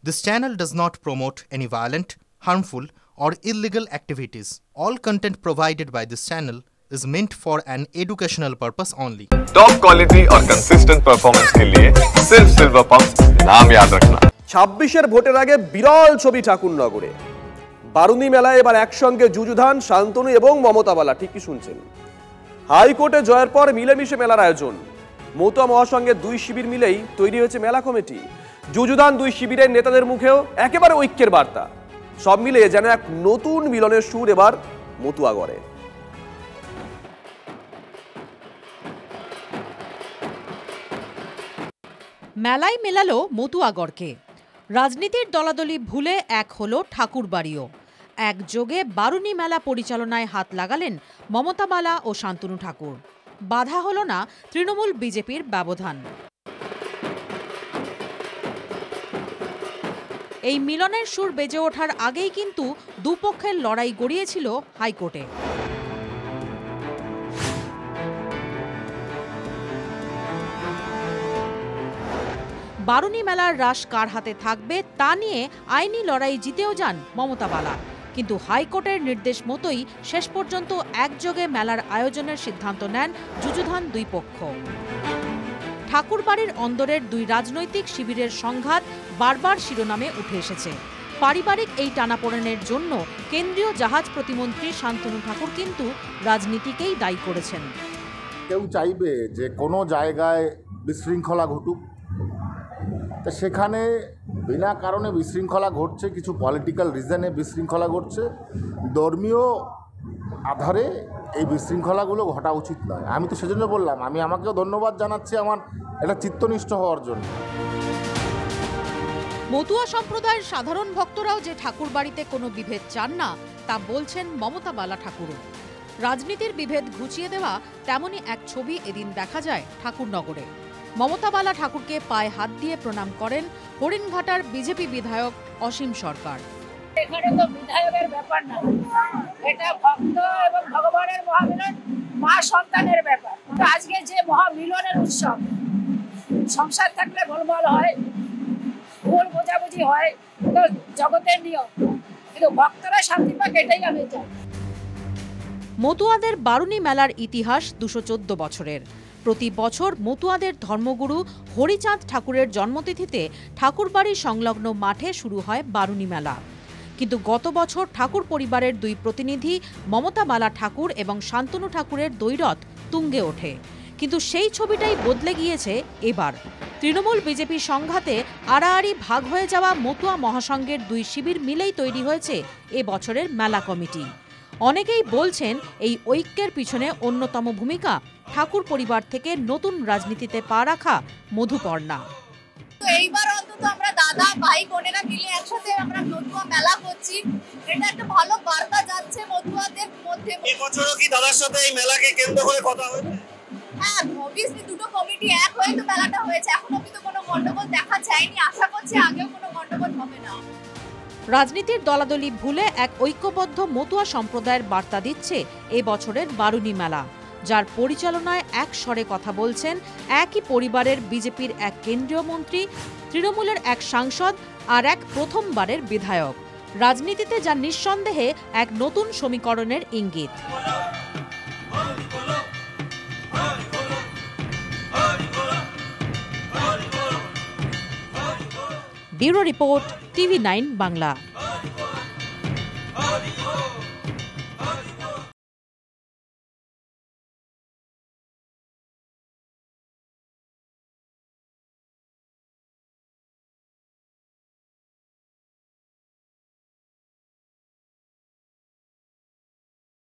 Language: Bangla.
This channel does not promote any violent, harmful, or illegal activities. All content provided by this channel is meant for an educational purpose only. Top quality और कंसिस्टेंट परफॉर्मेंस के लिए सिर्फ सिल्वर पंप्स नाम याद रखना। 26-এর ভোটের আগে বিরল ছবি ঠাকুরনগরে। বারুণী মেলায় এবার একসঙ্গে যুযুধান, শান্তনু এবং মমতা বালা। ঠিকই শুনছেন। হাইকোর্টে জয়ের পর মিলেমিশে মেলার আয়োজন। মতুয়া মহাসংঘের দুই শিবির মিলেই তৈরি হয়েছে মেলা কমিটি। যুযুধান দুই শিবিরের নেতাদের মুখেও একেবারে ঐক্যের বার্তা। সব মিলিয়ে যেন এক নতুন মিলনের সুর এবার মতুয়াগড়ে। মেলায় মেলালো মতুয়াগড়কে। রাজনীতির দলাদলি ভুলে এক হলো ঠাকুরবাড়িও। একযোগে বারুণী মেলা পরিচালনায় হাত লাগালেন মমতা বালা ও শান্তনু ঠাকুর। বাধা হলো না তৃণমূল বিজেপির ব্যবধান। এই মিলনের সুর বেজে ওঠার আগেই কিন্তু দুপক্ষের লড়াই গড়িয়েছিল হাইকোর্টে। বারুণী মেলার রাশ কার হাতে থাকবে তা নিয়ে আইনি লড়াই জিতেও যান মমতা বালা, কিন্তু হাইকোর্টের নির্দেশ মতোই শেষ পর্যন্ত একযোগে মেলার আয়োজনের সিদ্ধান্ত নেন যুযুধান দুই পক্ষ। ঠাকুরবাড়ির অন্দরের দুই রাজনৈতিক শিবিরের সংঘাত বারবার শিরোনামে উঠে এসেছে। পারিবারিক এই টানাপোড়েনের জন্য কেন্দ্রীয় জাহাজ প্রতিমন্ত্রী শান্তনু ঠাকুর কিন্তু রাজনীতিকেই দায়ী করেছেন। কেউ চাইবে যে কোনো জায়গায় বিশৃঙ্খলা ঘটুক, তা সেখানে বিনা কারণে বিশৃঙ্খলা ঘটছে, কিছু পলিটিক্যাল রিজনে বিশৃঙ্খলা ঘটছে। ধর্মীয় আধারে এই বিশৃঙ্খলাগুলো ঘটা উচিত নয়। আমি তো সেজন্য বললাম, আমি আমাকেও ধন্যবাদ জানাচ্ছি আমার এটা চিত্তনিষ্ঠ হওয়ার জন্য। মতুয়া সম্প্রদায়ের সাধারণ ভক্তরাও যে ঠাকুরবাড়িতে কোনো বিভেদ চান না তা বলছেন মমতা বালা ঠাকুরও। রাজনীতির বিভেদ ঘুচিয়ে দেওয়া তেমনই এক ছবি এদিন দেখা যায় ঠাকুরনগরে। মমতা বালা ঠাকুরকে পায়ে হাত দিয়ে প্রণাম করেন হরিণঘাটার বিজেপি বিধায়ক অসীম সরকার। এখানে তো বিধায়কের ব্যাপার না, এটা ভক্ত এবং ভগবানের মহামিলন, মা সন্তানের ব্যাপার। আজকে যে মহামিলনের উৎসব, সংসার থাকলে গোলমাল হয়, ভুল বোঝাবুঝি হয়, তো জগতের নিয়ম, কিন্তু ভক্তরা শান্তি পাক, এটাই আমি চাই। মতুয়াদের বারুণী মেলার ইতিহাস 214 বছরের। প্রতি বছর মতুয়াদের ধর্মগুরু হরিচাঁদ ঠাকুরের জন্মতিথিতে ঠাকুরবাড়ি সংলগ্ন মাঠে শুরু হয় বারুণী মেলা। কিন্তু গত বছর ঠাকুর পরিবারের দুই প্রতিনিধি মমতা বালা ঠাকুর এবং শান্তনু ঠাকুরের দ্বৈরথ তুঙ্গে ওঠে। কিন্তু সেই ছবিটাই বদলে গিয়েছে এবার। তৃণমূল বিজেপি সংঘাতে আড়াআড়ি ভাগ হয়ে যাওয়া মতুয়া মহাসংঘের দুই শিবির মিলেই তৈরি হয়েছে এ বছরের মেলা কমিটি। অনেকেই বলছেন এই ঐক্যের পিছনে অন্যতম ভূমিকা ঠাকুর পরিবার থেকে নতুন রাজনীতিতে পা রাখা মধুপর্ণা। এইবার অন্তত আমরা দাদা ভাই বোনেরা মিলে একসাথে আমরা মতুয়া মেলা করছি, এটা একটা ভালো বার্তা যাচ্ছে মতুয়াদের মধ্যে। এবছরও কি দাদার সাথে এই মেলাকে কেন্দ্র করে কথা হয়েছে? হ্যাঁ, অবভিয়াসলি দুটো কমিটি এক হয়ে তো মেলাটা হয়েছে। এখন অবধি তো কোনো গন্ডগোল দেখা যায়নি, আশা করছি আগেও কোনো গন্ডগোল হবে না। রাজনীতির দলাদলি ভুলে এক ঐক্যবদ্ধ মতুয়া সম্প্রদায়ের বার্তা দিচ্ছে এ বছরের বারুণী মেলা, যার পরিচালনায় এক স্বরে কথা বলছেন একই পরিবারের বিজেপির এক কেন্দ্রীয় মন্ত্রী, তৃণমূলের এক সাংসদ আর এক প্রথমবারের বিধায়ক। রাজনীতিতে যা নিঃসন্দেহে এক নতুন সমীকরণের ইঙ্গিত। Bureau report, TV9 Bangla.